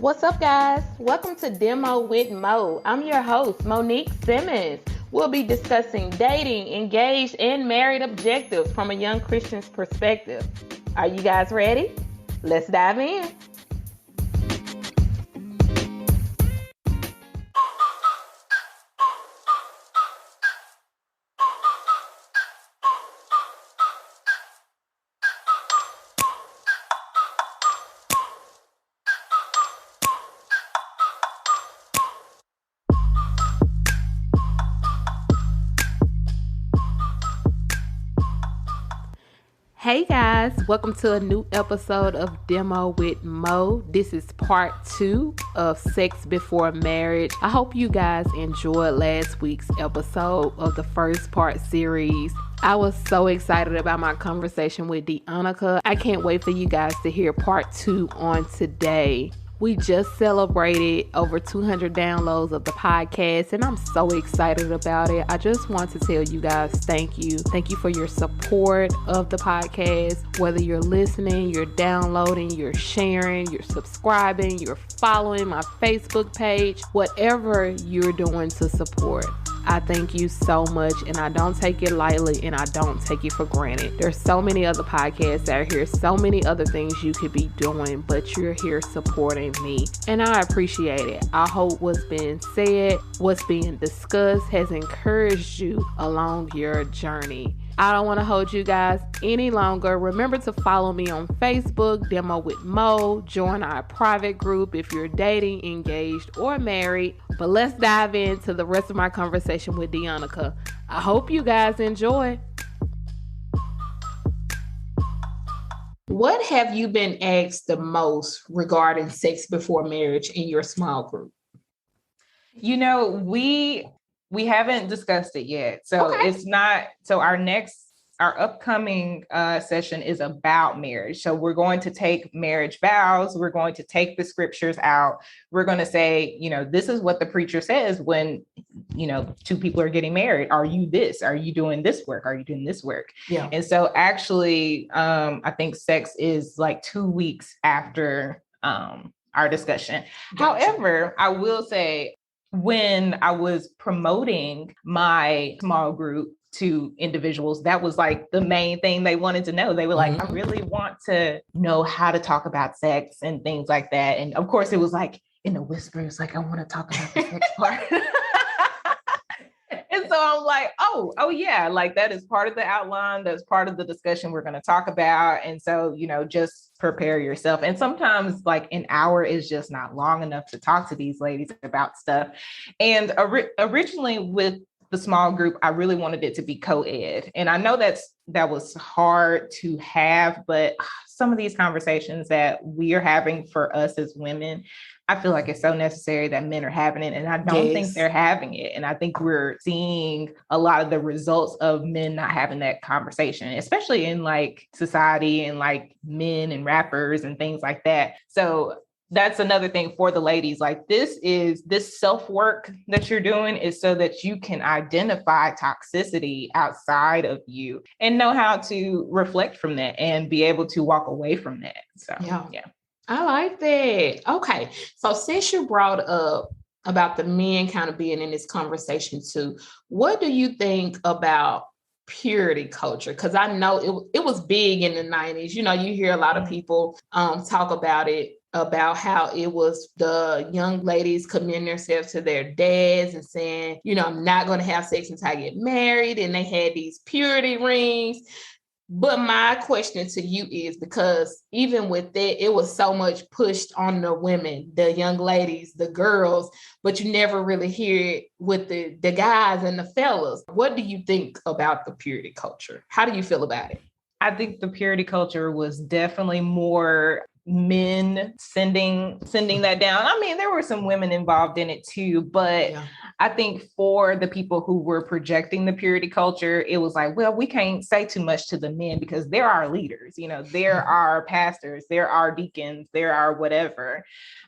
What's up, guys? Welcome to Demo with Mo. I'm your host, Monique Simmons. We'll be discussing dating, engaged, and married objectives from a young Christian's perspective. Are you guys ready? Let's dive in. Hey guys, welcome to a new episode of Demo with Mo. This is part 2 of Sex Before Marriage. I hope you guys enjoyed last week's episode of the first part series. I was so excited about my conversation with Deonica. I can't wait for you guys to hear part 2 on today. We just celebrated over 200 downloads of the podcast, and I'm so excited about it. I just want to tell you guys thank you. Thank you for your support of the podcast. Whether you're listening, you're downloading, you're sharing, you're subscribing, you're following my Facebook page, whatever you're doing to support. I thank you so much, and I don't take it lightly, and I don't take it for granted. There's so many other podcasts out here, so many other things you could be doing, but you're here supporting me, and I appreciate it. I hope what's being said, what's being discussed has encouraged you along your journey. I don't want to hold you guys any longer. Remember to follow me on Facebook, Demo with Mo. Join our private group if you're dating, engaged, or married. But let's dive into the rest of my conversation with Deonica. I hope you guys enjoy. What have you been asked the most regarding sex before marriage in your small group? You know, we haven't discussed it yet. So It's not, so our upcoming session is about marriage. So we're going to take marriage vows. We're going to take the scriptures out. We're going to say, this is what the preacher says when, two people are getting married. Are you this? Are you doing this work? Are you doing this work? Yeah. And so actually, I think sex is like 2 weeks after our discussion. Gotcha. However, I will say, when I was promoting my small group to individuals, that was like the main thing they wanted to know. They were like, I really want to know how to talk about sex and things like that. And of course, it was like in a whisper, it's like, I want to talk about the sex part. And so I'm like, oh yeah, like that is part of the outline. That's part of the discussion we're going to talk about. And so, just prepare yourself. And sometimes like an hour is just not long enough to talk to these ladies about stuff. And originally with the small group, I really wanted it to be co-ed. And I know that was hard to have, but some of these conversations that we are having for us as women, I feel like it's so necessary that men are having it. And I don't think they're having it. And I think we're seeing a lot of the results of men not having that conversation, especially in like society and like men and rappers and things like that. So that's another thing for the ladies. Like this self-work that you're doing is so that you can identify toxicity outside of you and know how to reflect from that and be able to walk away from that. So, yeah. I like that. Okay. So since you brought up about the men kind of being in this conversation too, what do you think about purity culture? Because I know it was big in the 90s. You hear a lot of people talk about it, about how it was the young ladies committing themselves to their dads and saying, I'm not going to have sex until I get married. And they had these purity rings. But my question to you is, because even with that, it was so much pushed on the women, the young ladies, the girls, but you never really hear it with the guys and the fellas. What do you think about the purity culture? How do you feel about it? I think the purity culture was definitely more men sending that down. I mean, there were some women involved in it too, but I think for the people who were projecting the purity culture, it was like, well, we can't say too much to the men because they're our leaders, they're our pastors, they're our deacons, they're our whatever.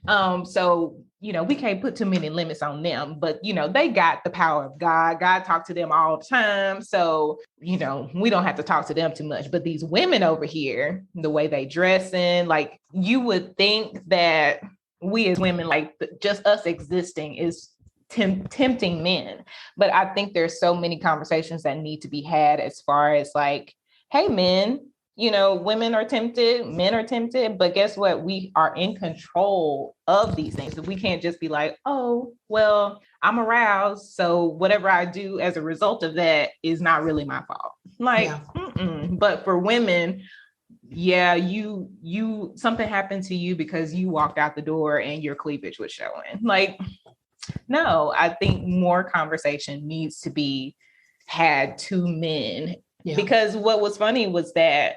So, we can't put too many limits on them, but, they got the power of God. God talked to them all the time. So, we don't have to talk to them too much. But these women over here, the way they dress in, like you would think that we as women, like just us existing is tempting men. But I think there's so many conversations that need to be had as far as like, hey, men, you know, women are tempted, men are tempted, but guess what? We are in control of these things. We can't just be like, oh, well, I'm aroused, so whatever I do as a result of that is not really my fault. Like, but for women, yeah, you something happened to you because you walked out the door and your cleavage was showing. Like, no, I think more conversation needs to be had to men. Yeah. Because what was funny was that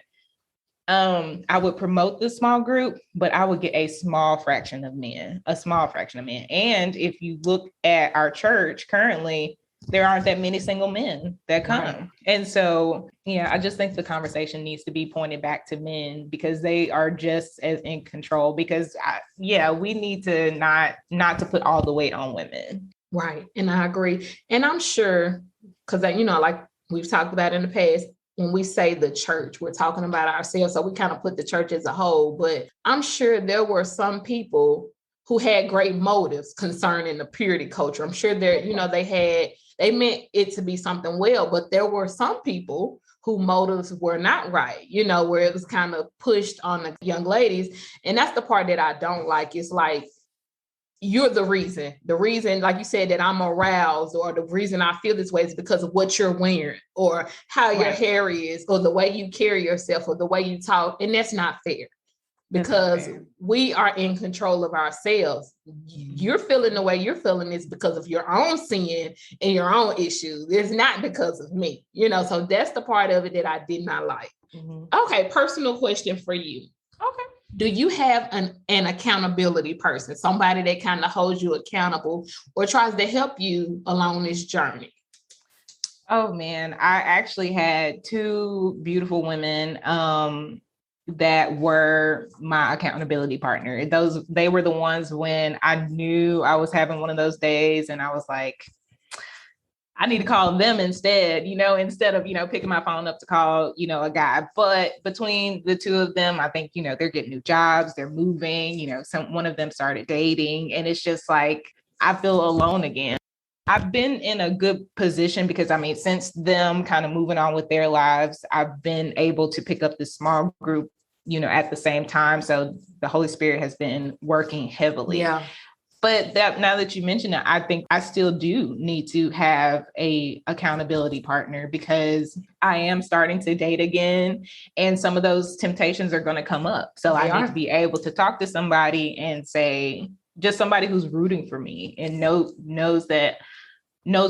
I would promote the small group, but I would get a small fraction of men. And if you look at our church currently, there aren't that many single men that come. Right. And so, yeah, I just think the conversation needs to be pointed back to men because they are just as in control because we need to not to put all the weight on women. Right. And I agree. And I'm sure, because, you know, like we've talked about in the past, when we say the church, we're talking about ourselves. So we kind of put the church as a whole, but I'm sure there were some people who had great motives concerning the purity culture. I'm sure they meant it to be something well, but there were some people whose motives were not right, you know, where it was kind of pushed on the young ladies. And that's the part that I don't like. It's like, you're the reason, like you said, that I'm aroused, or the reason I feel this way is because of what you're wearing or how your hair is or the way you carry yourself or the way you talk. And that's not fair because we are in control of ourselves. You're feeling the way you're feeling is because of your own sin and your own issues. It's not because of me, you know, so that's the part of it that I did not like. Mm-hmm. Okay. Personal question for you. Okay. Do you have an accountability person, somebody that kind of holds you accountable or tries to help you along this journey? Oh, man, I actually had two beautiful women that were my accountability partner. They were the ones when I knew I was having one of those days and I was like, I need to call them instead of, picking my phone up to call, a guy. But between the two of them, I think, they're getting new jobs, they're moving, one of them started dating. And it's just like, I feel alone again. I've been in a good position because, since them kind of moving on with their lives, I've been able to pick up this small group, at the same time. So the Holy Spirit has been working heavily. Yeah. But now that you mention it, I think I still do need to have a accountability partner because I am starting to date again. And some of those temptations are going to come up. So I need to be able to talk to somebody and say, just somebody who's rooting for me and knows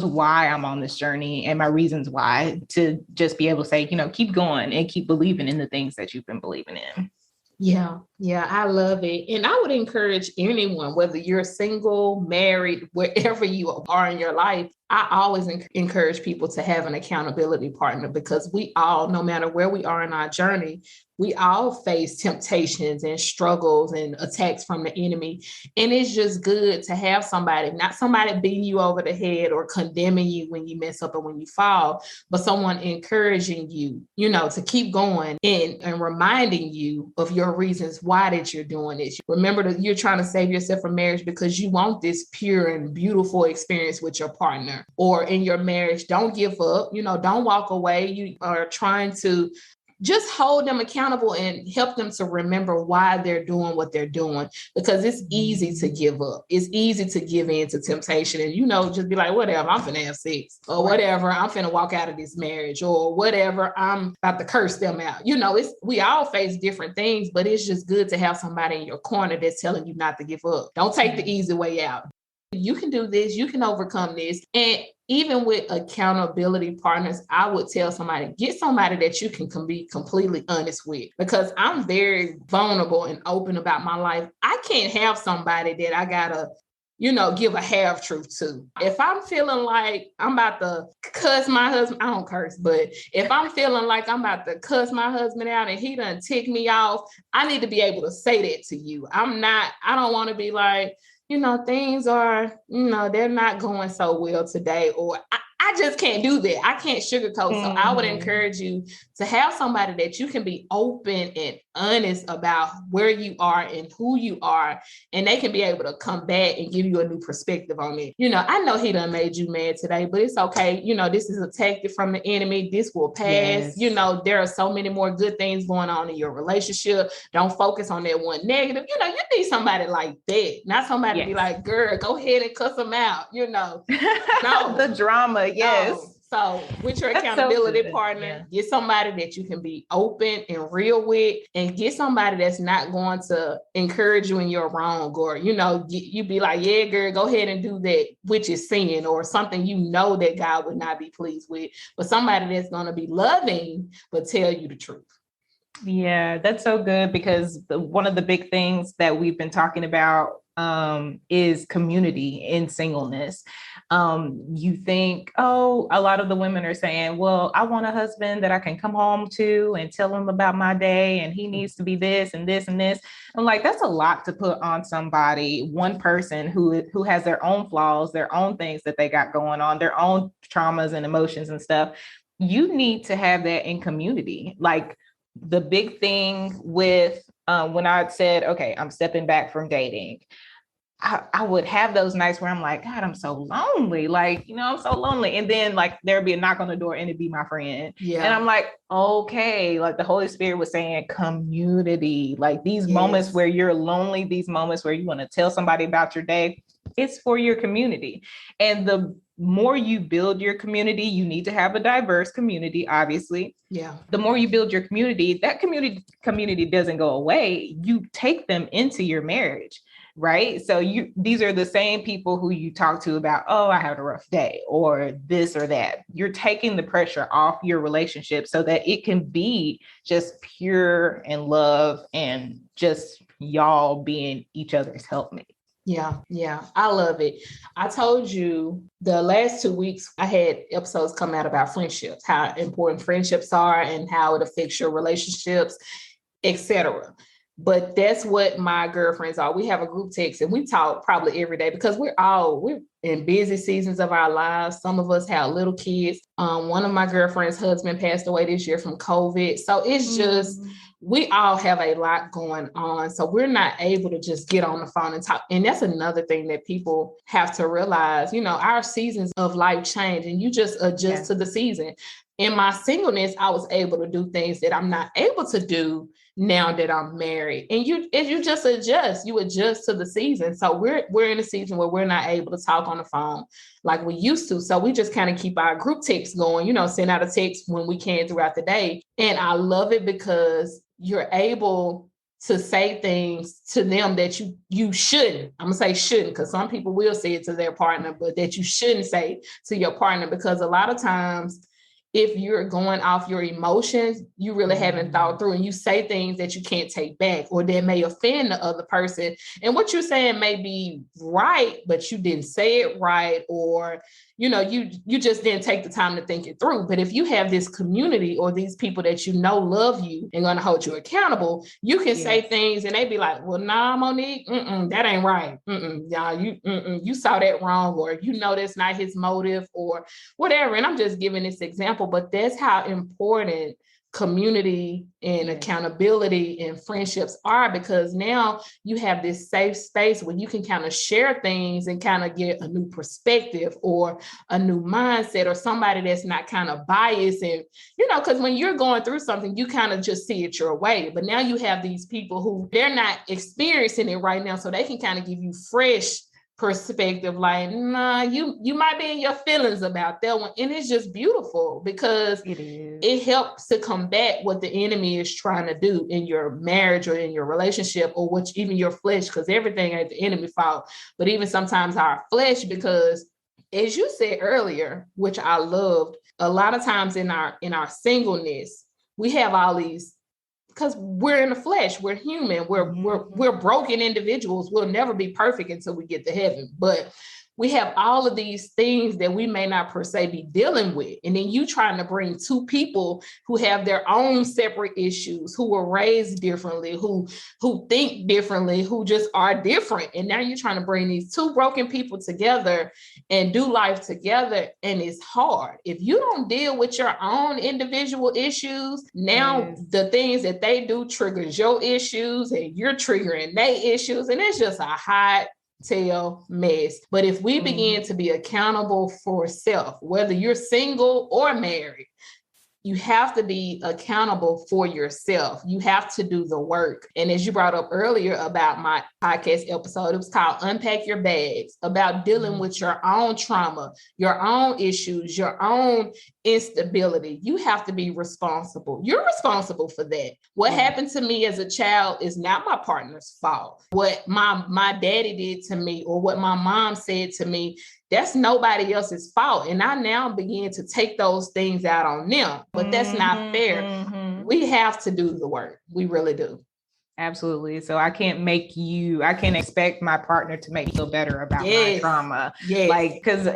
why I'm on this journey and my reasons why, to just be able to say, keep going and keep believing in the things that you've been believing in. Yeah, I love it. And I would encourage anyone, whether you're single, married, wherever you are in your life, I always encourage people to have an accountability partner because we all, no matter where we are in our journey, we all face temptations and struggles and attacks from the enemy. And it's just good to have somebody, not somebody beating you over the head or condemning you when you mess up or when you fall, but someone encouraging you, to keep going and reminding you of your reasons why that you're doing this. Remember that you're trying to save yourself from marriage because you want this pure and beautiful experience with your partner or in your marriage. Don't give up, don't walk away. You are trying to just hold them accountable and help them to remember why they're doing what they're doing, because it's easy to give up. It's easy to give in to temptation and, just be like, whatever, I'm finna have sex or whatever, I'm finna walk out of this marriage or whatever, I'm about to curse them out. We all face different things, but it's just good to have somebody in your corner that's telling you not to give up. Don't take the easy way out. You can do this, you can overcome this. And even with accountability partners, I would tell somebody, get somebody that you can be completely honest with, because I'm very vulnerable and open about my life. I can't have somebody that I gotta, give a half truth to. If I'm feeling like I'm about to cuss my husband, I don't curse, but if I'm feeling like I'm about to cuss my husband out and he done tick me off, I need to be able to say that to you. I don't want to be like, things are, they're not going so well today. Or I just can't do that. I can't sugarcoat. So I would encourage you to have somebody that you can be open and honest about where you are and who you are. And they can be able to come back and give you a new perspective on it. You know, I know he done made you mad today, but it's okay. You know, this is a tactic from the enemy. This will pass. Yes. You know, there are so many more good things going on in your relationship. Don't focus on that one negative. You know, you need somebody like that, not somebody be like, girl, go ahead and cuss them out. You know, no. The drama. Yes. No. So with your accountability partner, get somebody that you can be open and real with, and get somebody that's not going to encourage you when you're wrong, or, you know, you be like, yeah, girl, go ahead and do that, which is sin or something, you know, that God would not be pleased with, but somebody that's going to be loving, but tell you the truth. Yeah, that's so good, because one of the big things that we've been talking about is community in singleness. You think, oh, a lot of the women are saying, well, I want a husband that I can come home to and tell him about my day, and he needs to be this and this and this. I'm like, that's a lot to put on somebody, one person who has their own flaws, their own things that they got going on, their own traumas and emotions and stuff. You need to have that in community. Like, the big thing with when I said, okay, I'm stepping back from dating, I would have those nights where I'm like, God, I'm so lonely. Like, you know, I'm so lonely. And then like there'd be a knock on the door and it'd be my friend. Yeah. And I'm like, okay, like the Holy Spirit was saying community, like these moments where you're lonely, these moments where you want to tell somebody about your day, it's for your community. And the more you build your community, you need to have a diverse community, obviously. Yeah. The more you build your community, that community doesn't go away. You take them into your marriage. Right. So these are the same people who you talk to about, oh, I had a rough day or this or that. You're taking the pressure off your relationship so that it can be just pure and love and just y'all being each other's helpmate. Yeah. Yeah. I love it. I told you the last 2 weeks, I had episodes come out about friendships, how important friendships are and how it affects your relationships, etc. But that's what my girlfriends are. We have a group text and we talk probably every day because we're in busy seasons of our lives. Some of us have little kids. One of my girlfriend's husband passed away this year from COVID. So it's just, we all have a lot going on. So we're not able to just get on the phone and talk. And that's another thing that people have to realize, you know, our seasons of life change and you just adjust to the season. In my singleness, I was able to do things that I'm not able to do now that I'm married. And you just adjust, you adjust to the season. So we're in a season where we're not able to talk on the phone like we used to. So we just kind of keep our group texts going, you know, send out a text when we can throughout the day. And I love it because you're able to say things to them that you shouldn't. I'm gonna say shouldn't, because some people will say it to their partner, but that you shouldn't say to your partner, because a lot of times if you're going off your emotions, you really haven't thought through and you say things that you can't take back or that may offend the other person. And what you're saying may be right, but you didn't say it right, or, you know, you just didn't take the time to think it through. But if you have this community or these people that you know love you and going to hold you accountable, you can say things and they be like, well, nah, Monique, that ain't right. Y'all, you saw that wrong, or you know that's not his motive or whatever. And I'm just giving this example, but that's how important community and accountability and friendships are, because now you have this safe space where you can kind of share things and kind of get a new perspective or a new mindset or somebody that's not kind of biased. And, you know, because when you're going through something, you kind of just see it your way. But now you have these people who they're not experiencing it right now. So they can kind of give you fresh perspective, like, nah, you might be in your feelings about that one. And it's just beautiful because it helps to combat what the enemy is trying to do in your marriage or in your relationship, or which even your flesh, because everything ain't the enemy fault, but even sometimes our flesh, because as you said earlier, which I loved, a lot of times in our singleness, we have all these, because we're in the flesh, we're human, we're broken individuals. We'll never be perfect until we get to heaven. But we have all of these things that we may not per se be dealing with. And then you trying to bring two people who have their own separate issues, who were raised differently, who think differently, who just are different. And now you're trying to bring these two broken people together and do life together. And it's hard. If you don't deal with your own individual issues, now the things that they do triggers your issues and you're triggering their issues. And it's just a hot tail mess. But if we begin to be accountable for self, whether you're single or married, you have to be accountable for yourself. You have to do the work. And as you brought up earlier about my podcast episode, it was called Unpack Your Bags, about dealing with your own trauma, your own issues, your own instability. You have to be responsible. You're responsible for that. What happened to me as a child is not my partner's fault. What my daddy did to me or what my mom said to me, that's nobody else's fault. And I now begin to take those things out on them, but that's not fair. We have to do the work. We really do. Absolutely. So I can't expect my partner to make me feel better about my trauma. Like, because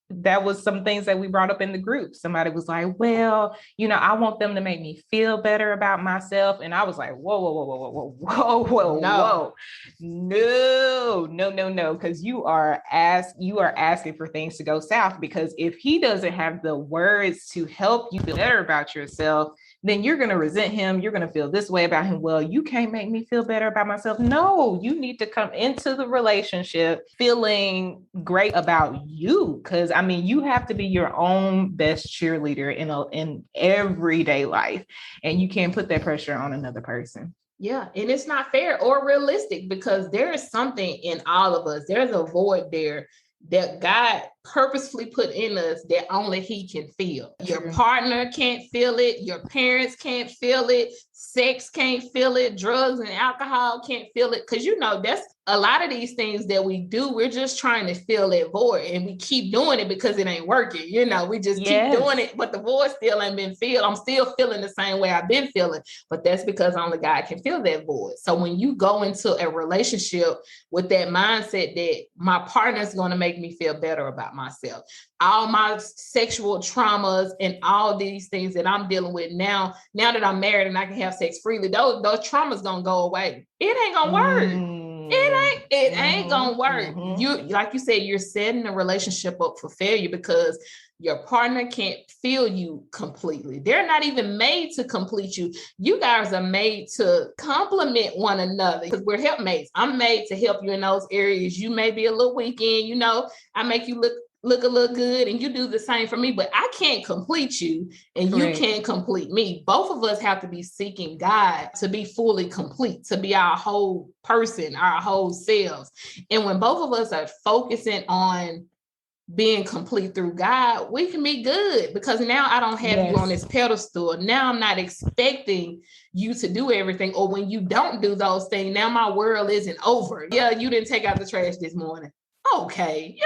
that was some things that we brought up in the group. Somebody was like, well, I want them to make me feel better about myself. And I was like, whoa. No. Because you are asking for things to go south, because if he doesn't have the words to help you feel better about yourself, then you're going to resent him. You're going to feel this way about him. Well, you can't make me feel better about myself. No, you need to come into the relationship feeling great about you. Because you have to be your own best cheerleader in everyday life. And you can't put that pressure on another person. Yeah. And it's not fair or realistic, because there is something in all of us. There's a void there that God purposefully put in us that only he can feel. Your partner can't feel it. Your parents can't feel it. Sex can't feel it. Drugs and alcohol can't feel it. Because, that's a lot of these things that we do. We're just trying to fill that void, and we keep doing it because it ain't working. We just keep doing it, but the void still ain't been filled. I'm still feeling the same way I've been feeling, but that's because only God can fill that void. So when you go into a relationship with that mindset that my partner is going to make me feel better about myself, all my sexual traumas and all these things that I'm dealing with now that I'm married and I can have sex freely, those traumas gonna go away. It ain't gonna work. It ain't gonna work. You, like you said, you're setting the relationship up for failure because your partner can't feel you completely. They're not even made to complete you. You guys are made to complement one another, because we're helpmates. I'm made to help you in those areas you may be a little weak in. I make you look a little good, and you do the same for me, but I can't complete you and you can't complete me. Both of us have to be seeking God to be fully complete, to be our whole person, our whole selves. And when both of us are focusing on being complete through God, we can be good, because now I don't have you on this pedestal. Now I'm not expecting you to do everything. Or when you don't do those things, now my world isn't over. Yeah, you didn't take out the trash this morning. Okay,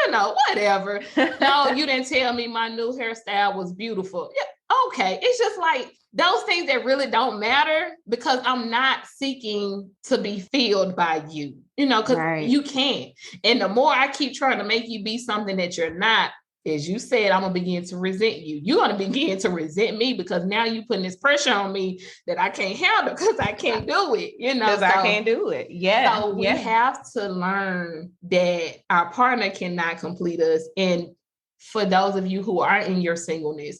whatever. No, you didn't tell me my new hairstyle was beautiful. Yeah, okay. It's just like those things that really don't matter, because I'm not seeking to be filled by you, because you can't. And the more I keep trying to make you be something that you're not, as you said, I'm going to begin to resent you. You're going to begin to resent me, because now you're putting this pressure on me that I can't handle because I can't do it, Because I can't do it. Yeah. So we have to learn that our partner cannot complete us. And for those of you who are in your singleness,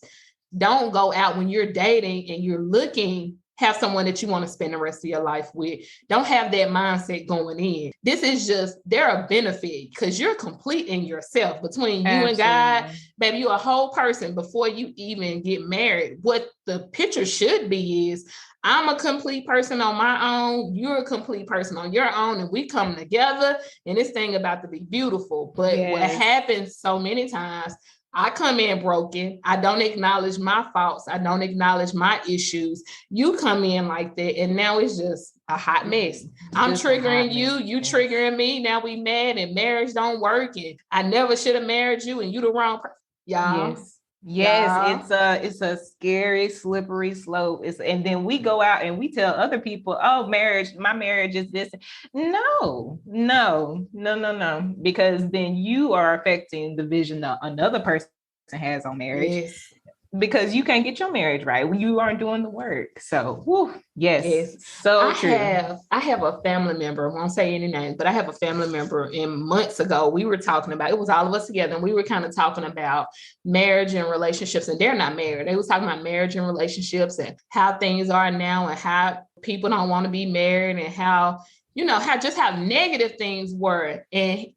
don't go out when you're dating and you're looking, have someone that you want to spend the rest of your life with. Don't have that mindset going in. This is just, they're a benefit, because you're complete in yourself. Between you and God, baby, you're a whole person before you even get married. What the picture should be is, I'm a complete person on my own. You're a complete person on your own. And we come together and this thing about to be beautiful. But what happens so many times, I come in broken. I don't acknowledge my faults. I don't acknowledge my issues. You come in like that, and now it's just a hot mess. I'm triggering you. You triggering me. Now we mad, and marriage don't work. And I never should have married you, and you the wrong person. Y'all, Yes, it's a scary, slippery slope. And then we go out and we tell other people, oh, my marriage is this. No, no, no, no, no. Because then you are affecting the vision that another person has on marriage. Yes. Because you can't get your marriage right when you aren't doing the work. So, yes, Yes. so true. I have a family member, I won't say any names, but I have a family member, and months ago we were talking about, it was all of us together, and we were kind of talking about marriage and relationships, and they're not married. They was talking about marriage and relationships and how things are now and how people don't want to be married and how negative things were. And,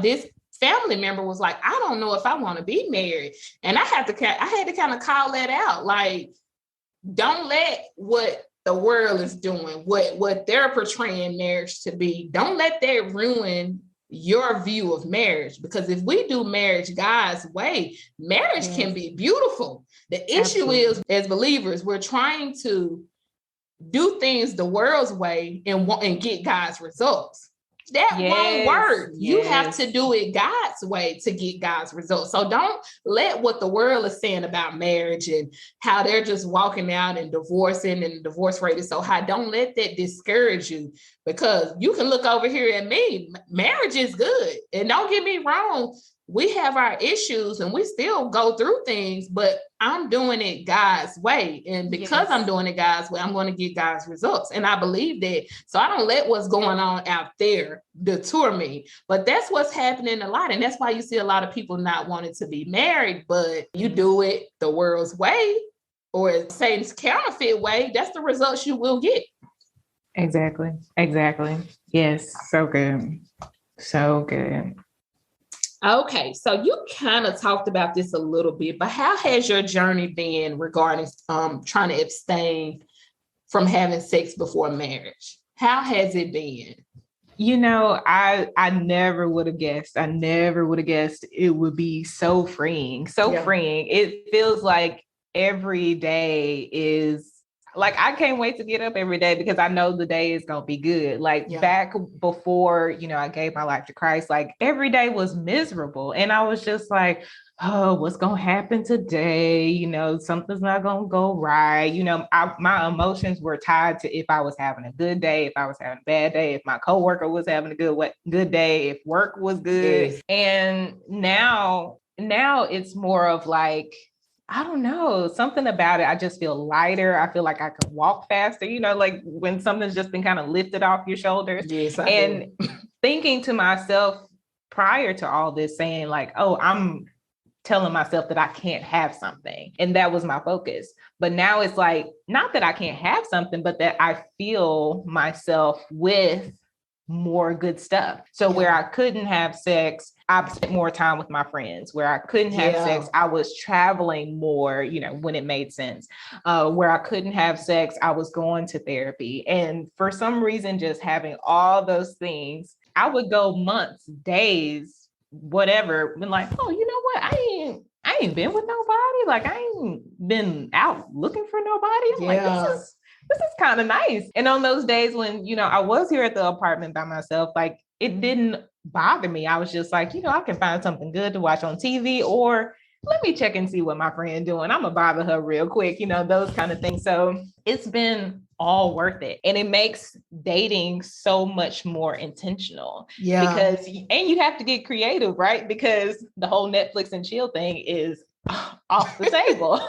this family member was like, I don't know if I want to be married. And I had to kind of call that out. Like, don't let what the world is doing, what they're portraying marriage to be, don't let that ruin your view of marriage. Because if we do marriage God's way, marriage can be beautiful. The issue is, as believers, we're trying to do things the world's way and get God's results. That won't work. You have to do it God's way to get God's results. So don't let what the world is saying about marriage and how they're just walking out and divorcing, and the divorce rate is so high. Don't let that discourage you, because you can look over here at me. Marriage is good. And don't get me wrong, we have our issues and we still go through things, but I'm doing it God's way. And because I'm doing it God's way, I'm going to get God's results. And I believe that. So I don't let what's going on out there deter me. But that's what's happening a lot. And that's why you see a lot of people not wanting to be married, but you do it the world's way or Satan's counterfeit way. That's the results you will get. Exactly. Yes. So good. So good. Okay, so you kind of talked about this a little bit, but how has your journey been regarding trying to abstain from having sex before marriage? How has it been? I never would have guessed. I never would have guessed it would be so freeing. Freeing. It feels like every day is like, I can't wait to get up every day because I know the day is going to be good. Like back before, I gave my life to Christ, like every day was miserable. And I was just like, oh, what's going to happen today? Something's not going to go right. My emotions were tied to if I was having a good day, if I was having a bad day, if my coworker was having a good day, if work was good. Yes. And now it's more of like, I don't know, something about it. I just feel lighter. I feel like I can walk faster, like when something's just been kind of lifted off your shoulders. Yes, and thinking to myself prior to all this, saying like, oh, I'm telling myself that I can't have something. And that was my focus. But now it's like, not that I can't have something, but that I feel myself with more good stuff. So where I couldn't have sex, I spent more time with my friends. Where I couldn't have sex, I was traveling more, when it made sense. Where I couldn't have sex, I was going to therapy. And for some reason, just having all those things, I would go months, days, whatever, been like, oh, you know what? I ain't been with nobody. Like I ain't been out looking for nobody. I'm like, this is kind of nice. And on those days when, I was here at the apartment by myself, like it didn't bother me. I was just like, I can find something good to watch on TV, or let me check and see what my friend doing. I'm gonna bother her real quick, those kind of things. So it's been all worth it. And it makes dating so much more intentional. Yeah. And you have to get creative, right? Because the whole Netflix and chill thing is off the table.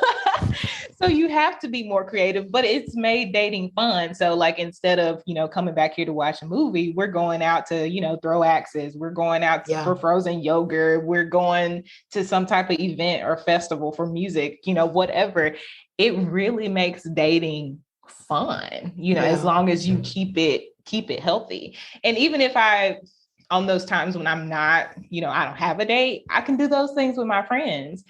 So you have to be more creative, but it's made dating fun. So like, instead of, coming back here to watch a movie, we're going out to, throw axes. We're going out for frozen yogurt. We're going to some type of event or festival for music, whatever. It really makes dating fun, as long as you keep it healthy. And even if on those times when I'm not, I don't have a date, I can do those things with my friends.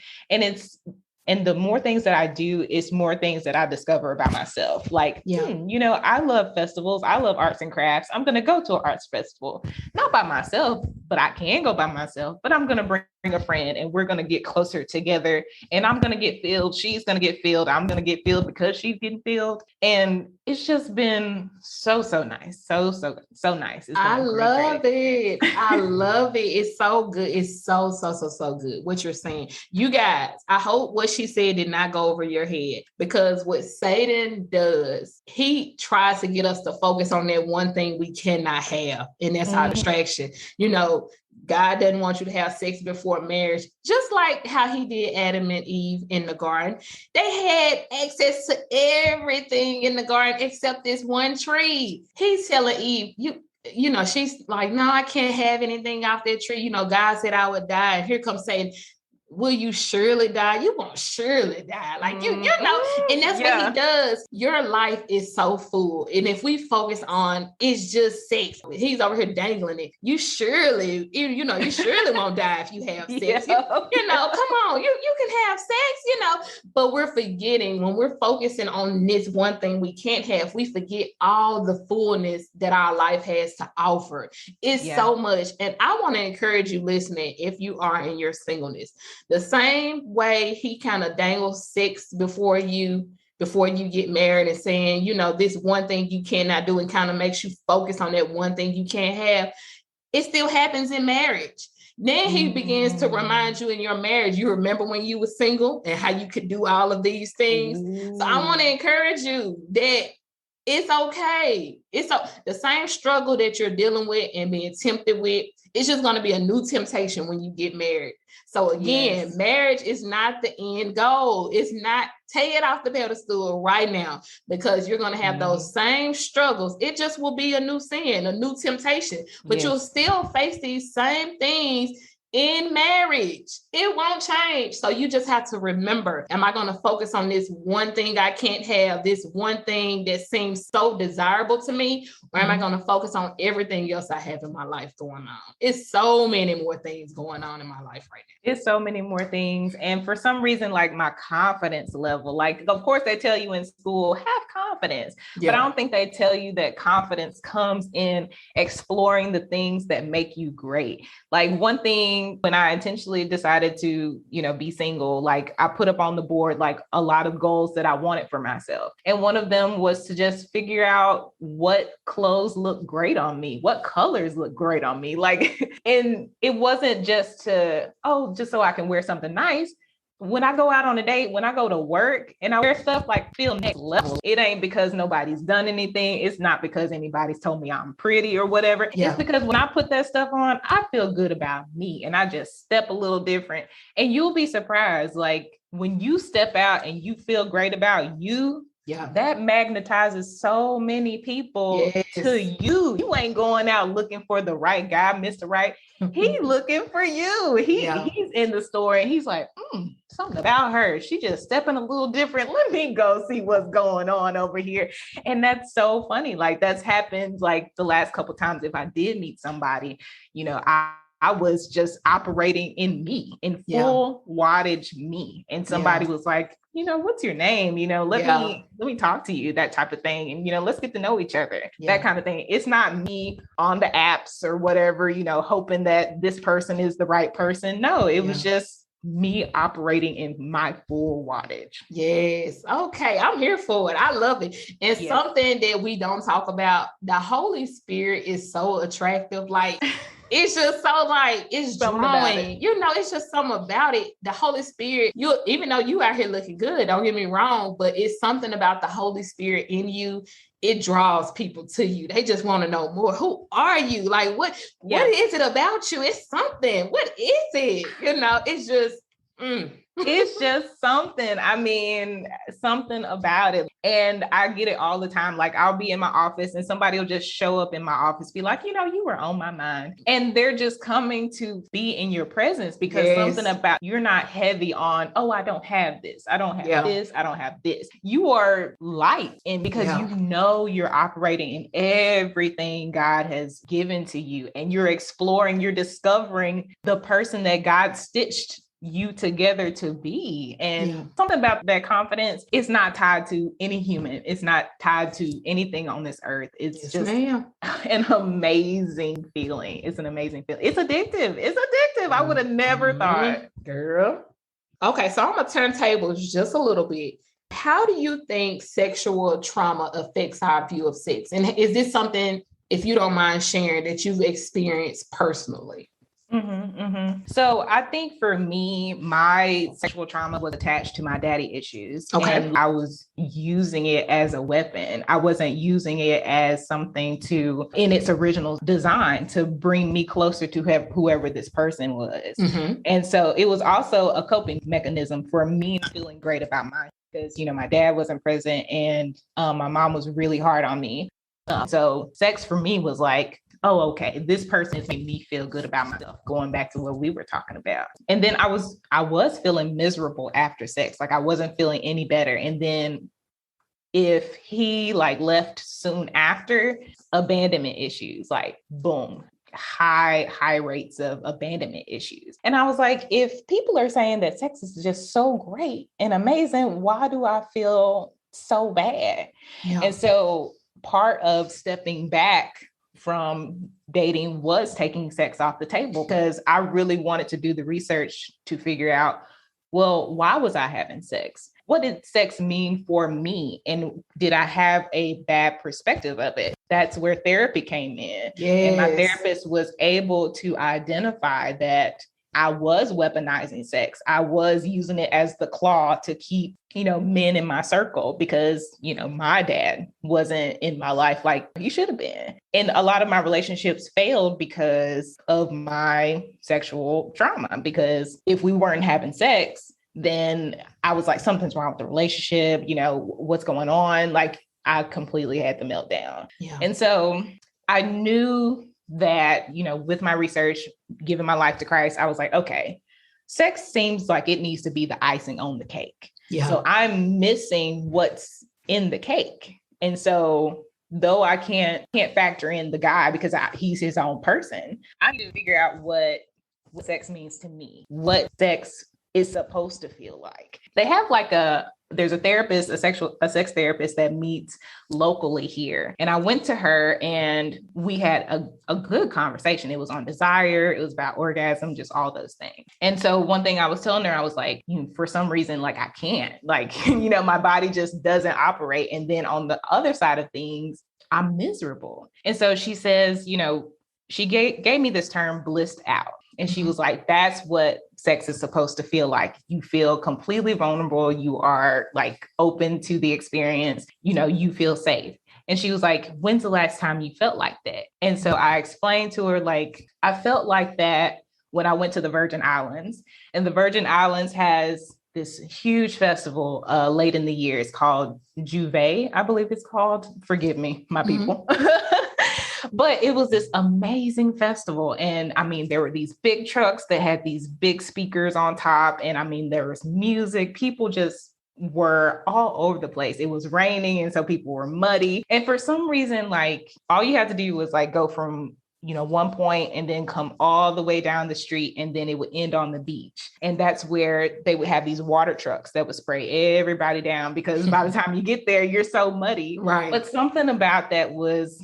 And the more things that I do, it's more things that I discover about myself. Like, I love festivals. I love arts and crafts. I'm going to go to an arts festival, not by myself, but I can go by myself, but I'm going to bring a friend and we're going to get closer together, and I'm going to get filled. She's going to get filled. I'm going to get filled because she's getting filled. And it's just been so nice. So nice. I love it. I love it. It's so good. It's so good what you're saying. You guys, I hope what she said did not go over your head, because what Satan does, he tries to get us to focus on that one thing we cannot have. And that's our distraction. You know, God doesn't want you to have sex before marriage, just like how he did Adam and Eve in the garden. They had access to everything in the garden except this one tree. He's telling Eve, you know, she's like, no, I can't have anything off that tree. You know, God said I would die. And here comes Satan. Will you surely die? You won't surely die. Like, you know, and that's what he does. Your life is so full. And if we focus on it's just sex, he's over here dangling it. You surely won't die if you have sex. You know, come on, you can have sex, you know, but we're forgetting when we're focusing on this one thing we can't have, we forget all the fullness that our life has to offer. It's so much. And I want to encourage you listening, if you are in your singleness, the same way he kind of dangles sex before you get married and saying, you know, this one thing you cannot do, and kind of makes you focus on that one thing you can't have. It still happens in marriage. Then he begins to remind you in your marriage, you remember when you were single and how you could do all of these things. So I want to encourage you that it's okay. It's the same struggle that you're dealing with and being tempted with. It's just going to be a new temptation when you get married. So again, marriage is not the end goal. It's not, take it off the pedestal right now, because you're going to have those same struggles. It just will be a new sin, a new temptation, but you'll still face these same things in marriage. It won't change. So you just have to remember, am I going to focus on this one thing I can't have, this one thing that seems so desirable to me, or am I going to focus on everything else I have in my life going on? It's so many more things going on in my life right now. It's so many more things. And for some reason, like my confidence level, like, of course they tell you in school, have confidence, but I don't think they tell you that confidence comes in exploring the things that make you great. Like one thing, when I intentionally decided to, you know, be single, like I put up on the board, like a lot of goals that I wanted for myself. And one of them was to just figure out what clothes look great on me, what colors look great on me. Like, and it wasn't just to, just so I can wear something nice. When I go out on a date, when I go to work and I wear stuff like feel next level, it ain't because nobody's done anything. It's not because anybody's told me I'm pretty or whatever. It's because when I put that stuff on, I feel good about me and I just step a little different. And you'll be surprised. Like when you step out and you feel great about you, that magnetizes so many people to you. You ain't going out looking for the right guy, Mr. Right. He's looking for you. He's in the store and he's like, something about her. She just stepping a little different. Let me go see what's going on over here. And that's so funny. Like that's happened like the last couple of times. If I did meet somebody, you know, I was just operating in me, in full wattage me. And somebody was like, you know, what's your name? You know, let me talk to you, that type of thing. And, you know, let's get to know each other, that kind of thing. It's not me on the apps or whatever, you know, hoping that this person is the right person. No, it was just me operating in my full wattage. Yes. Okay. I'm here for it. I love it. And something that we don't talk about, the Holy Spirit is so attractive. Like, it's just so like, it's drawing, you know, it's just something about it. The Holy Spirit, even though you out here looking good, don't get me wrong, but it's something about the Holy Spirit in you. It draws people to you. They just want to know more. Who are you? Like, what is it about you? It's something. What is it? You know, it's just, it's just something. I mean, something about it. And I get it all the time. Like I'll be in my office and somebody will just show up in my office, be like, you know, you were on my mind. And they're just coming to be in your presence because something about you're not heavy on, I don't have this. I don't have this. I don't have this. You are light. And because you know you're operating in everything God has given to you and you're exploring, you're discovering the person that God stitched you together to be. And something about that confidence is not tied to any human. It's not tied to anything on this earth. It's just an amazing feeling. It's an amazing feeling. It's addictive. perspective. I would have never thought, girl. Okay, so I'm going to turn tables just a little bit. How do you think sexual trauma affects our view of sex? And is this something, if you don't mind sharing, that you've experienced personally? So I think for me, my sexual trauma was attached to my daddy issues. Okay. And I was using it as a weapon. I wasn't using it as something to, in its original design, to bring me closer to whoever this person was. And so it was also a coping mechanism for me feeling great about myself. Because, my dad wasn't present and my mom was really hard on me. So sex for me was like, oh, okay, this person has made me feel good about myself, going back to what we were talking about. And then I was feeling miserable after sex. Like I wasn't feeling any better. And then if he left soon after, abandonment issues, boom, high rates of abandonment issues. And I was like, if people are saying that sex is just so great and amazing, why do I feel so bad? Yeah. And so part of stepping back from dating was taking sex off the table, because I really wanted to do the research to figure out, well, why was I having sex? What did sex mean for me? And did I have a bad perspective of it? That's where therapy came in. Yes. And my therapist was able to identify that I was weaponizing sex. I was using it as the claw to keep, men in my circle, because, my dad wasn't in my life like he should have been. And a lot of my relationships failed because of my sexual trauma, because if we weren't having sex, then I was like, something's wrong with the relationship, what's going on? Like I completely had the meltdown. Yeah. And so I knew that, with my research, giving my life to Christ, I was like, okay, sex seems like it needs to be the icing on the cake. Yeah. So I'm missing what's in the cake. And so though I can't factor in the guy because he's his own person, I need to figure out what sex means to me, what sex is supposed to feel like. They have there's a therapist, a sex therapist that meets locally here. And I went to her and we had a good conversation. It was on desire. It was about orgasm, just all those things. And so one thing I was telling her, I was like, for some reason, I can't, my body just doesn't operate. And then on the other side of things, I'm miserable. And so she says, she gave me this term, blissed out. And she was like, that's what sex is supposed to feel like. You feel completely vulnerable. You are open to the experience. You feel safe. And she was like, when's the last time you felt like that? And so I explained to her, I felt like that when I went to the Virgin Islands. And the Virgin Islands has this huge festival late in the year. It's called Juve, I believe it's called. Forgive me, my people. But it was this amazing festival. And there were these big trucks that had these big speakers on top. And there was music. People just were all over the place. It was raining. And so people were muddy. And for some reason, all you had to do was go from, one point and then come all the way down the street. And then it would end on the beach. And that's where they would have these water trucks that would spray everybody down, because by the time you get there, you're so muddy. Right. But something about that was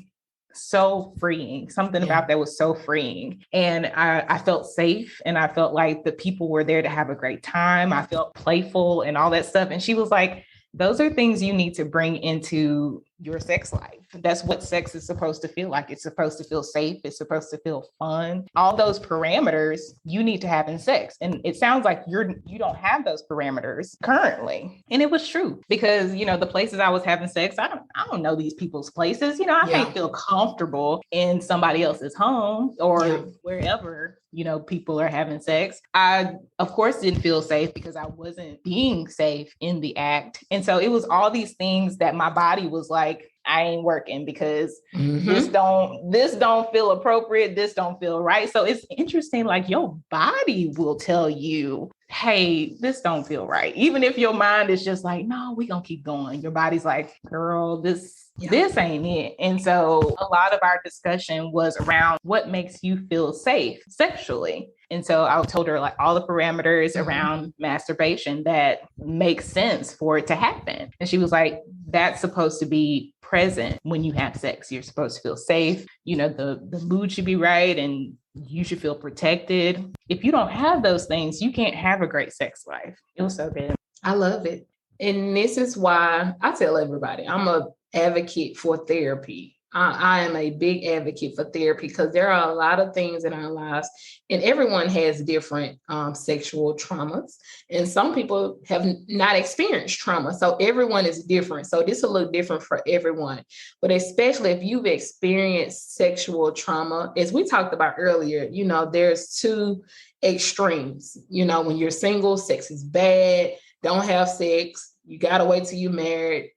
so freeing. Something about that was so freeing. And I felt safe, and I felt like the people were there to have a great time. I felt playful and all that stuff. And she was like, those are things you need to bring into your sex life. That's what sex is supposed to feel like. It's supposed to feel safe. It's supposed to feel fun. All those parameters you need to have in sex. And it sounds like you don't have those parameters currently. And it was true, because, the places I was having sex, I don't know these people's places. I can't feel comfortable in somebody else's home or wherever, people are having sex. I, of course, didn't feel safe because I wasn't being safe in the act. And so it was all these things that my body was like, I ain't working, because this don't feel appropriate. This don't feel right. So it's interesting. Your body will tell you, hey, this don't feel right. Even if your mind is just like, no, we gonna keep going. Your body's like, girl, this ain't it. And so a lot of our discussion was around what makes you feel safe sexually. And so I told her like all the parameters around masturbation that make sense for it to happen. And she was like, that's supposed to be present when you have sex. You're supposed to feel safe. You know, the mood should be right and you should feel protected. If you don't have those things, you can't have a great sex life. It was so good. I love it. And this is why I tell everybody, I'm an advocate for therapy. I am a big advocate for therapy because there are a lot of things in our lives, and everyone has different sexual traumas. And some people have not experienced trauma. So everyone is different. So this will look different for everyone. But especially if you've experienced sexual trauma, as we talked about earlier, you know, there's two extremes. You know, when you're single, sex is bad, don't have sex, you got to wait till you're married,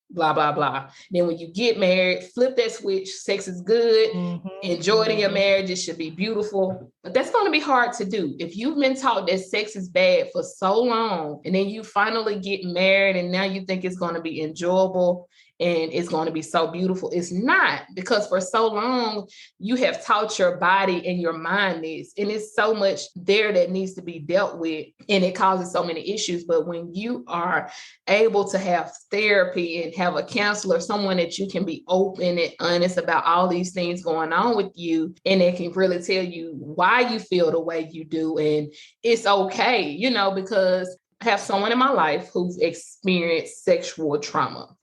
blah, blah, blah. Then when you get married, flip that switch. Sex is good. Enjoy it in your marriage. It should be beautiful. But that's going to be hard to do. If you've been taught that sex is bad for so long, and then you finally get married and now you think it's going to be enjoyable and it's going to be so beautiful. It's not, because for so long you have taught your body and your mind this, and it's so much there that needs to be dealt with, and it causes so many issues. But when you are able to have therapy and have a counselor, someone that you can be open and honest about all these things going on with you, and they can really tell you why you feel the way you do, and it's okay, you know, because I have someone in my life who's experienced sexual trauma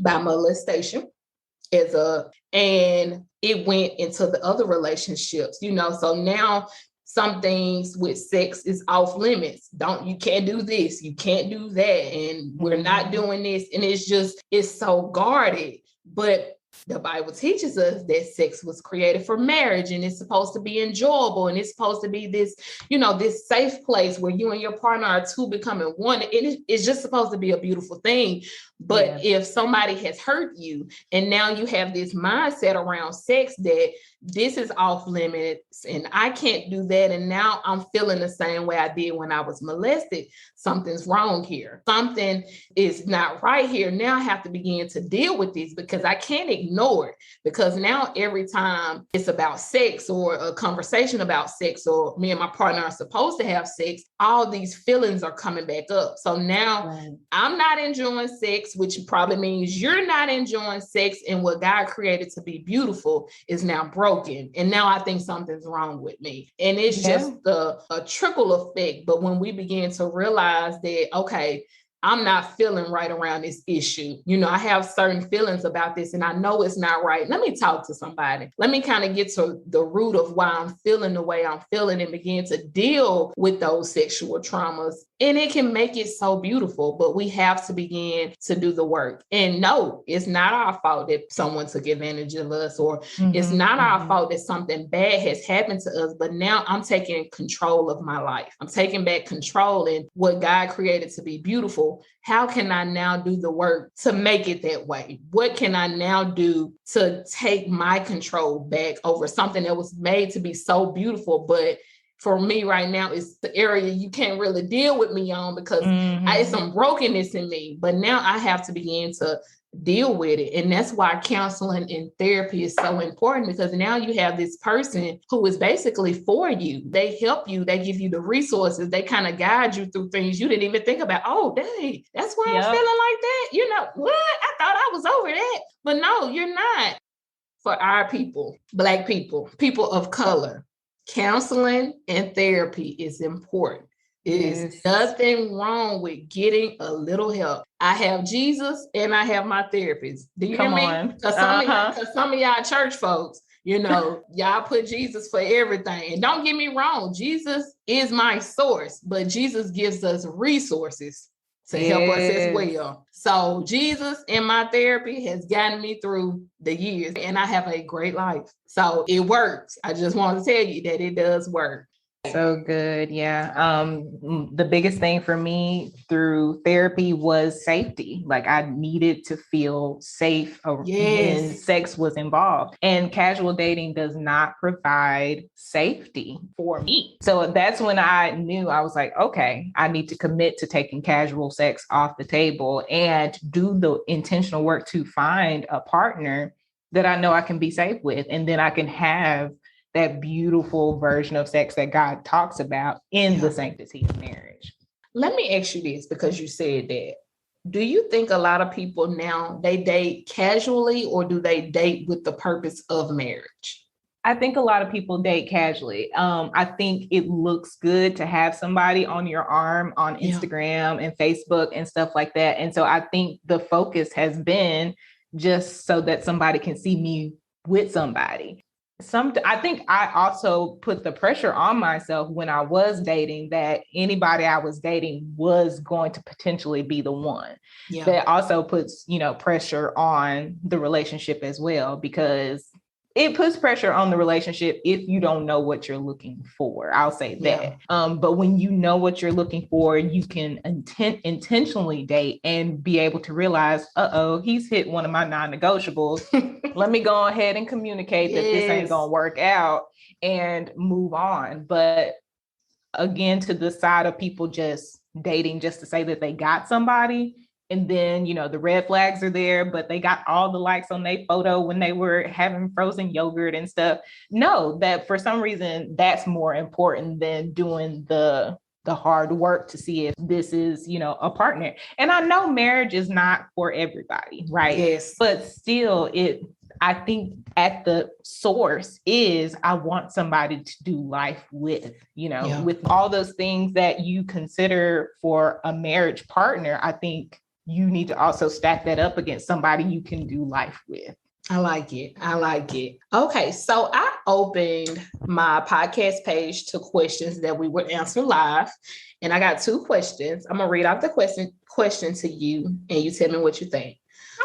by molestation and it went into the other relationships, you know. So now some things with sex is off limits. You can't do this, you can't do that, and we're not doing this. And it's so guarded. But the Bible teaches us that sex was created for marriage, and it's supposed to be enjoyable, and it's supposed to be this, you know, this safe place where you and your partner are two becoming one. It's just supposed to be a beautiful thing. But if somebody has hurt you and now you have this mindset around sex that this is off limits and I can't do that, and now I'm feeling the same way I did when I was molested, something's wrong here. Something is not right here. Now I have to begin to deal with this because I can't ignore it. Because now every time it's about sex or a conversation about sex, or me and my partner are supposed to have sex, all these feelings are coming back up. So now I'm not enjoying sex, which probably means you're not enjoying sex, and what God created to be beautiful is now broken. And now I think something's wrong with me. And it's just a trickle effect. But when we begin to realize that, okay, I'm not feeling right around this issue. You know, I have certain feelings about this and I know it's not right. Let me talk to somebody. Let me kind of get to the root of why I'm feeling the way I'm feeling and begin to deal with those sexual traumas. And it can make it so beautiful, but we have to begin to do the work. And no, it's not our fault that someone took advantage of us, or it's not our fault that something bad has happened to us. But now I'm taking control of my life. I'm taking back control in what God created to be beautiful. How can I now do the work to make it that way? What can I now do to take my control back over something that was made to be so beautiful? But for me right now, it's the area you can't really deal with me on because it's some brokenness in me. But now I have to begin to deal with it. And that's why counseling and therapy is so important, because now you have this person who is basically for you. They help you. They give you the resources. They kind of guide you through things you didn't even think about. Oh, dang, that's why I'm feeling like that. You know, what? I thought I was over that. But no, you're not. For our people, Black people, people of color, counseling and therapy is important. It is nothing wrong with getting a little help. I have Jesus and I have my therapist. Do you hear me? Because some of y'all church folks, you know, y'all put Jesus for everything. And don't get me wrong, Jesus is my source, but Jesus gives us resources to help us as well. So Jesus and my therapy has gotten me through the years, and I have a great life. So it works. I just want to tell you that it does work. So good. Yeah. The biggest thing for me through therapy was safety. Like I needed to feel safe when sex was involved, and casual dating does not provide safety for me. So that's when I knew, I was like, okay, I need to commit to taking casual sex off the table and do the intentional work to find a partner that I know I can be safe with. And then I can have that beautiful version of sex that God talks about in the sanctity of marriage. Let me ask you this, because you said that. Do you think a lot of people now, they date casually, or do they date with the purpose of marriage? I think a lot of people date casually. I think it looks good to have somebody on your arm on Instagram and Facebook and stuff like that. And so I think the focus has been just so that somebody can see me with somebody. I think I also put the pressure on myself when I was dating that anybody I was dating was going to potentially be the one. That also puts, pressure on the relationship as well, because it puts pressure on the relationship if you don't know what you're looking for. I'll say that. But when you know what you're looking for, you can intentionally date and be able to realize, he's hit one of my non-negotiables. Let me go ahead and communicate that this ain't going to work out and move on. But again, to the side of people just dating just to say that they got somebody, and then, the red flags are there, but they got all the likes on their photo when they were having frozen yogurt and stuff. No, that for some reason, that's more important than doing the hard work to see if this is, a partner. And I know marriage is not for everybody, right? Yes. But still, I think at the source is I want somebody to do life with, with all those things that you consider for a marriage partner. I think you need to also stack that up against somebody you can do life with. I like it. Okay, so I opened my podcast page to questions that we would answer live. And I got 2 questions. I'm going to read out the question to you, and you tell me what you think.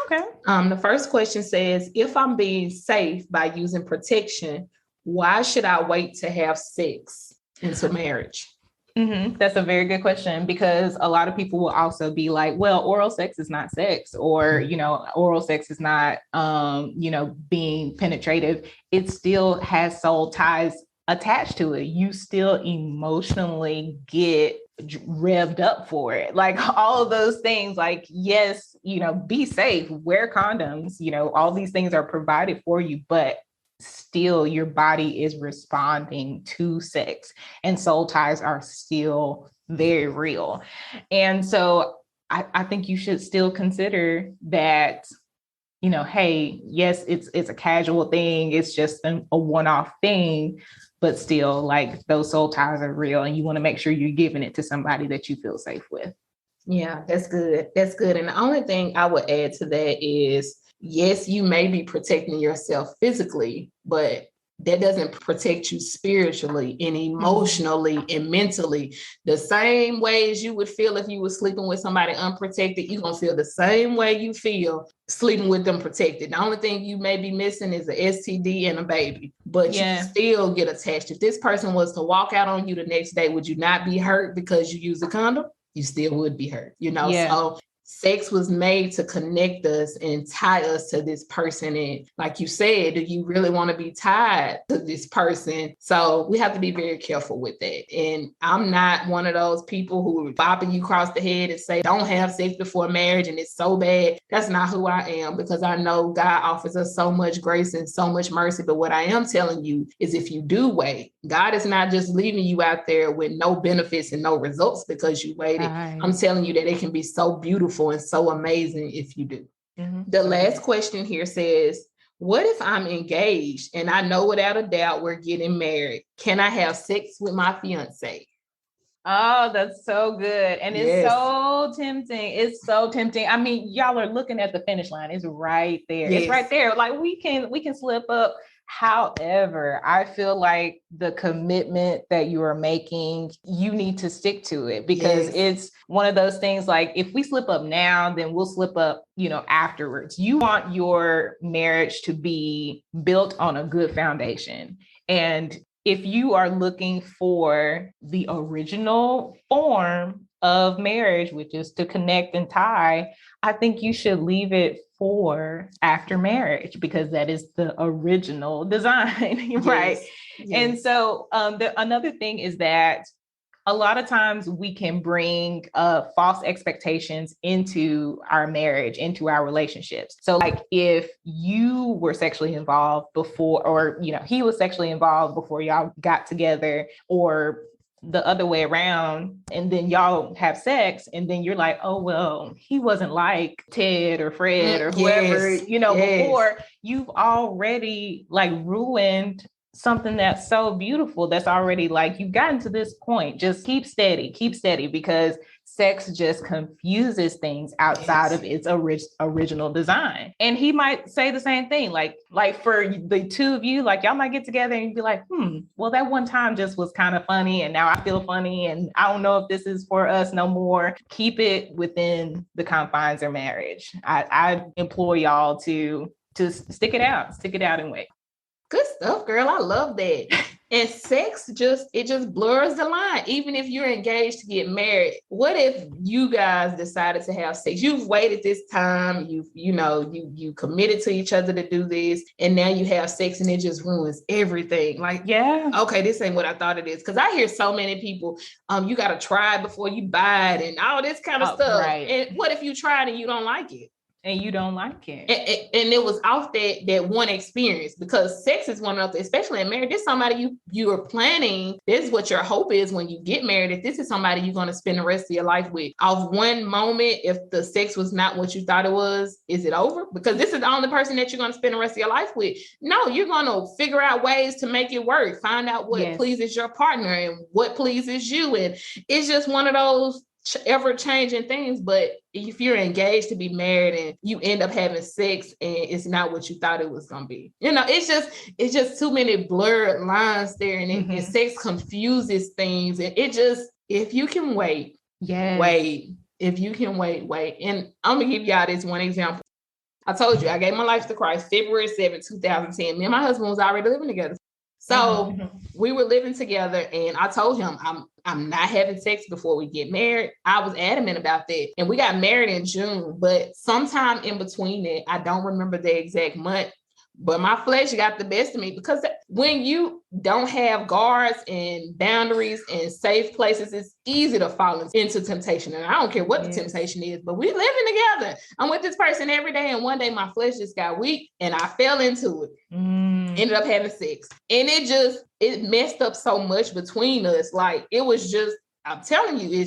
Okay. The first question says, if I'm being safe by using protection, why should I wait to have sex into marriage? Mm-hmm. That's a very good question, because a lot of people will also be like, well, oral sex is not sex, or, oral sex is not, being penetrative. It still has soul ties attached to it. You still emotionally get revved up for it. Like all of those things, like, yes, be safe, wear condoms, all these things are provided for you, but still your body is responding to sex, and soul ties are still very real. And so I think you should still consider that, hey, yes, it's a casual thing. It's just a one-off thing, but still, like, those soul ties are real, and you want to make sure you're giving it to somebody that you feel safe with. Yeah, that's good. That's good. And the only thing I would add to that is, yes, you may be protecting yourself physically, but that doesn't protect you spiritually and emotionally and mentally. The same ways you would feel if you were sleeping with somebody unprotected, you're going to feel the same way you feel sleeping with them protected. The only thing you may be missing is an STD and a baby, but you still get attached. If this person was to walk out on you the next day, would you not be hurt because you use a condom? You still would be hurt, So sex was made to connect us and tie us to this person. And like you said, do you really want to be tied to this person? So we have to be very careful with that. And I'm not one of those people who are bopping you across the head and say, don't have sex before marriage and it's so bad. That's not who I am, because I know God offers us so much grace and so much mercy. But what I am telling you is, if you do wait, God is not just leaving you out there with no benefits and no results because you waited. Right. I'm telling you that it can be so beautiful and so amazing if you do. Mm-hmm. The last question here says, what if I'm engaged and I know without a doubt we're getting married? Can I have sex with my fiance? Oh, that's so good. And it's so tempting. It's so tempting. I mean, y'all are looking at the finish line. It's right there. Yes. It's right there. Like we can slip up. However, I feel like the commitment that you are making, you need to stick to it, because it's one of those things, like, if we slip up now, then we'll slip up, afterwards. You want your marriage to be built on a good foundation. And if you are looking for the original form of marriage, which is to connect and tie, I think you should leave it for after marriage, because that is the original design, right? Yes. And so another thing is that A lot of times we can bring false expectations into our marriage, into our relationships. So like if you were sexually involved before, or, you know, he was sexually involved before y'all got together, or the other way around, and then y'all have sex, and then you're like, oh, well, he wasn't like Ted or Fred or whoever, Yes, you know, yes. before, you've already like ruined something that's so beautiful, that's already like, you've gotten to this point. Just keep steady, because sex just confuses things outside of its original design. And he might say the same thing, like for the two of you, like y'all might get together and be like, well, that one time just was kind of funny, and now I feel funny, and I don't know if this is for us no more. Keep it within the confines of marriage. I implore y'all to stick it out and wait. Good stuff, girl. I love that. And sex just blurs the line. Even if you're engaged to get married, what if you guys decided to have sex? You've waited this time, you committed to each other to do this, and now you have sex and it just ruins everything. Like, yeah, okay, this ain't what I thought it is. Because I hear so many people, you got to try it before you buy it and all this kind of stuff. Right. And what if you tried and you don't like it? And you don't like it. And it was off that one experience, because sex is one of those, especially in marriage, this is somebody you are planning. This is what your hope is when you get married. If this is somebody you're going to spend the rest of your life with, off one moment, if the sex was not what you thought it was, is it over? Because this is the only person that you're going to spend the rest of your life with. No, you're going to figure out ways to make it work. Find out what pleases your partner and what pleases you. And it's just one of those ever-changing things. But if you're engaged to be married and you end up having sex and it's not what you thought it was going to be, it's just too many blurred lines there, and, and sex confuses things. And it just, if you can wait, wait. If you can wait. And I'm gonna give y'all this one example. I told you I gave my life to Christ February 7th, 2010. Me and my husband was already living together. So we were living together, and I told him I'm not having sex before we get married. I was adamant about that. And we got married in June, but sometime in between it, I don't remember the exact month, but my flesh got the best of me, because when you don't have guards and boundaries and safe places, it's easy to fall into temptation. And I don't care what the temptation is, but we living together. I'm with this person every day. And one day my flesh just got weak and I fell into it. Ended up having sex. And it messed up so much between us. Like, it was just, I'm telling you,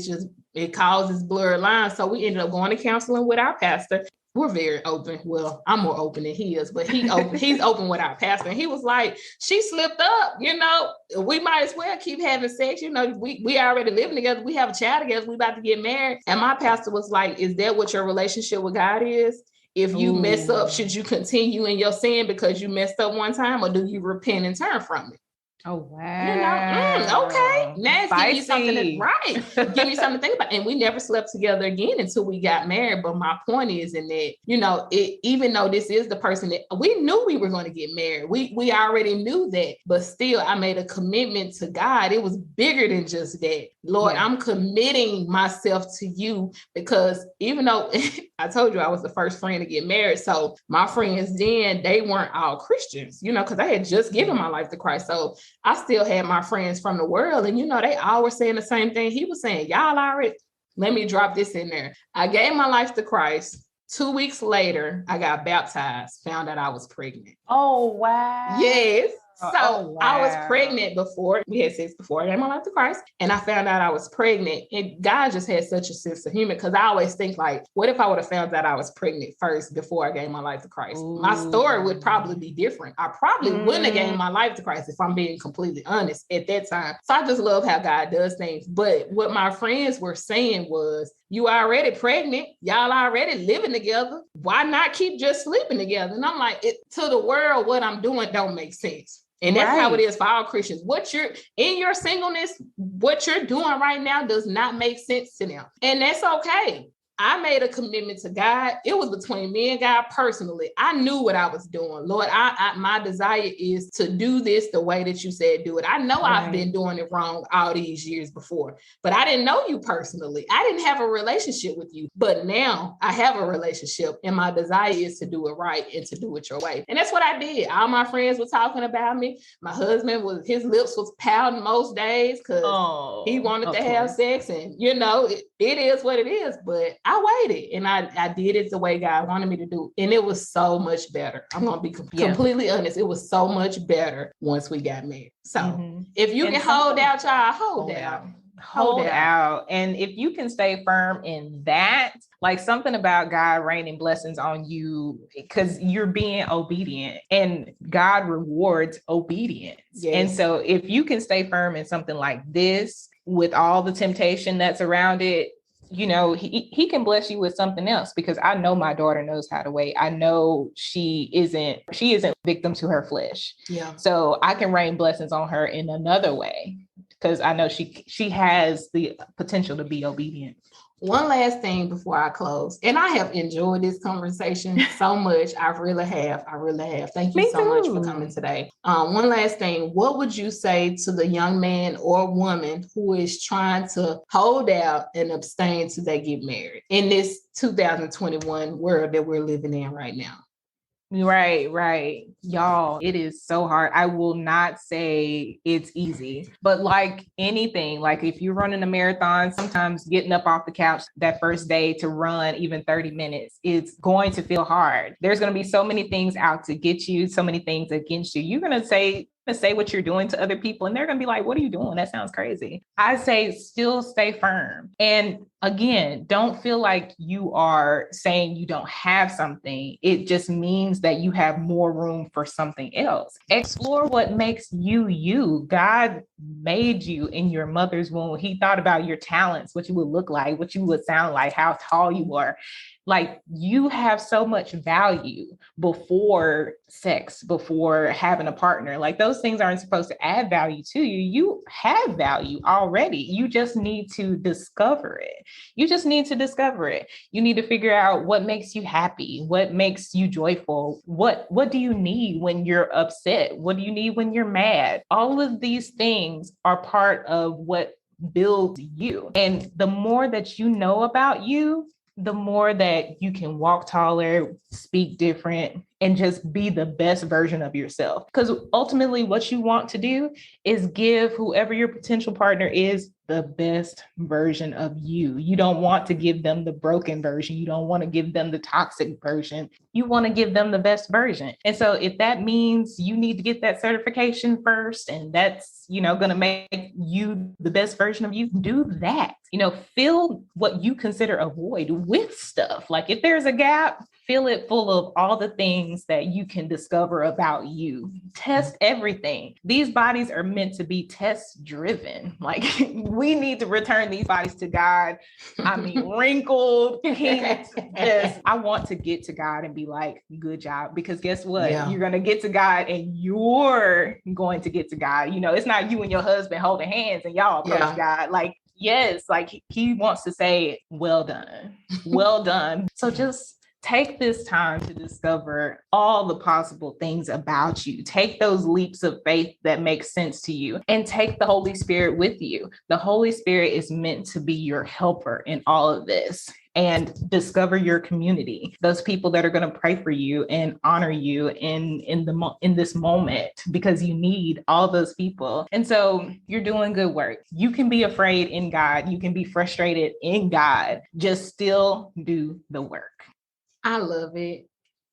it causes blurred lines. So we ended up going to counseling with our pastor. We're very open. Well, I'm more open than he is, but he's open with our pastor. And he was like, she slipped up, we might as well keep having sex. We already living together. We have a child together. We about to get married. And my pastor was like, is that what your relationship with God is? If you mess up, should you continue in your sin because you messed up one time, or do you repent and turn from it? Oh, wow. Okay. Now it's giving you something give me something to think about. And we never slept together again until we got married. But my point is in that, even though this is the person that we knew we were going to get married, we already knew that, but still I made a commitment to God. It was bigger than just that. Lord, I'm committing myself to you, because even though I told you I was the first friend to get married, so my friends then, they weren't all Christians, because I had just given my life to Christ. So I still had my friends from the world, and they all were saying the same thing he was saying. Y'all already, let me drop this in there. I gave my life to Christ. 2 weeks later, I got baptized, found out I was pregnant. Oh, wow. Yes. So I was pregnant before we had sex, before I gave my life to Christ, and I found out I was pregnant. And God just had such a sense of humor, because I always think, like, what if I would have found out I was pregnant first before I gave my life to Christ? Ooh. My story would probably be different. I probably wouldn't have given my life to Christ, if I'm being completely honest, at that time. So I just love how God does things. But what my friends were saying was, you already pregnant, y'all already living together, why not keep just sleeping together? And I'm like, to the world, what I'm doing don't make sense. And that's how it is for all Christians. What you're in your singleness, what you're doing right now does not make sense to them. And that's okay. I made a commitment to God. It was between me and God personally. I knew what I was doing. Lord, my desire is to do this the way that you said do it. I know I've been doing it wrong all these years before, but I didn't know you personally. I didn't have a relationship with you, but now I have a relationship, and my desire is to do it right and to do it your way. And that's what I did. All my friends were talking about me. My husband his lips was pouting most days because he wanted to have sex, and it is what it is, but I waited and I did it the way God wanted me to do. And it was so much better. I'm going to be completely honest. It was so much better once we got married. So if you can hold out, y'all, hold out. Hold out. And if you can stay firm in that, like something about God raining blessings on you because you're being obedient, and God rewards obedience. Yes. And so if you can stay firm in something like this with all the temptation that's around it, he can bless you with something else, because I know my daughter knows how to wait. I know she isn't victim to her flesh. Yeah. So I can rain blessings on her in another way, because I know she has the potential to be obedient. One last thing before I close, and I have enjoyed this conversation so much. I really have. Thank you so much for coming today. One last thing, what would you say to the young man or woman who is trying to hold out and abstain till they get married in this 2021 world that we're living in right now? Right. Y'all, it is so hard. I will not say it's easy, but like anything, like if you're running a marathon, sometimes getting up off the couch that first day to run even 30 minutes, it's going to feel hard. There's going to be so many things out to get you, so many things against you. You're going to say what you're doing to other people, and they're going to be like, what are you doing? That sounds crazy. I say still stay firm. And again, don't feel like you are saying you don't have something. It just means that you have more room for something else. Explore what makes you you. God made you in your mother's womb. He thought about your talents, what you would look like, what you would sound like, how tall you are. Like, you have so much value before sex, before having a partner. Like, those things aren't supposed to add value to you. You have value already. You just need to discover it. You need to figure out what makes you happy, what makes you joyful. What do you need when you're upset? What do you need when you're mad? All of these things are part of what builds you. And the more that you know about you, the more that you can walk taller, speak different, and just be the best version of yourself. Because ultimately what you want to do is give whoever your potential partner is the best version of you. You don't want to give them the broken version. You don't want to give them the toxic version. You want to give them the best version. And so if that means you need to get that certification first, and that's, going to make you the best version of you, do that. Fill what you consider a void with stuff. Like, if there's a gap, fill it full of all the things that you can discover about you. Test everything. These bodies are meant to be test driven. Like, we need to return these bodies to God. I mean, wrinkled, pink. I want to get to God and be like, good job. Because guess what? Yeah. You're going to get to God, and you're going to get to God. It's not you and your husband holding hands and y'all approach God. Like, yes, like he wants to say, well done, well done. So just take this time to discover all the possible things about you. Take those leaps of faith that make sense to you, and take the Holy Spirit with you. The Holy Spirit is meant to be your helper in all of this. And discover your community, those people that are going to pray for you and honor you in this moment, because you need all those people. And so you're doing good work. You can be afraid in God. You can be frustrated in God. Just still do the work. I love it.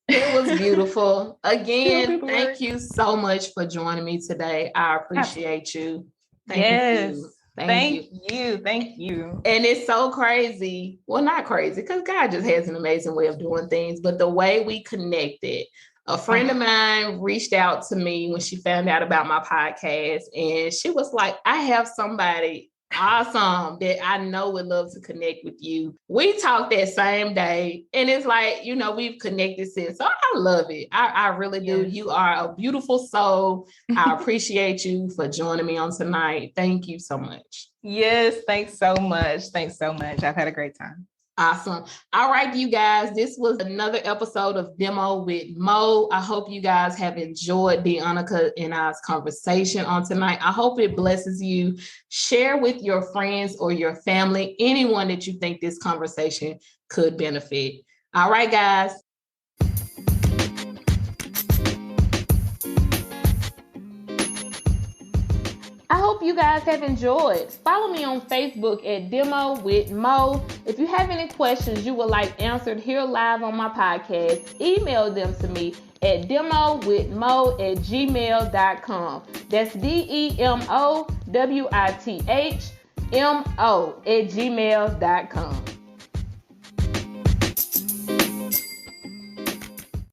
It was beautiful. Again, thank you so much for joining me today. I appreciate you. Thank you. Thank you. And it's so crazy. Well, not crazy, because God just has an amazing way of doing things. But the way we connected, a friend of mine reached out to me when she found out about my podcast, and she was like, I have somebody awesome that I know would love to connect with you. We talked that same day, and it's like, we've connected since. So I love it. I really do. You are a beautiful soul. I appreciate you for joining me on tonight. Thank you so much. Yes, thanks so much. I've had a great time. Awesome. All right, you guys, this was another episode of Demo with Mo. I hope you guys have enjoyed Deonica and I's conversation on tonight. I hope it blesses you. Share with your friends or your family, anyone that you think this conversation could benefit. All right, guys. I hope you guys have enjoyed. Follow me on Facebook at Demo with Mo. If you have any questions you would like answered here live on my podcast, email them to me at demowithmo@gmail.com. That's DEMOWITHMO@gmail.com.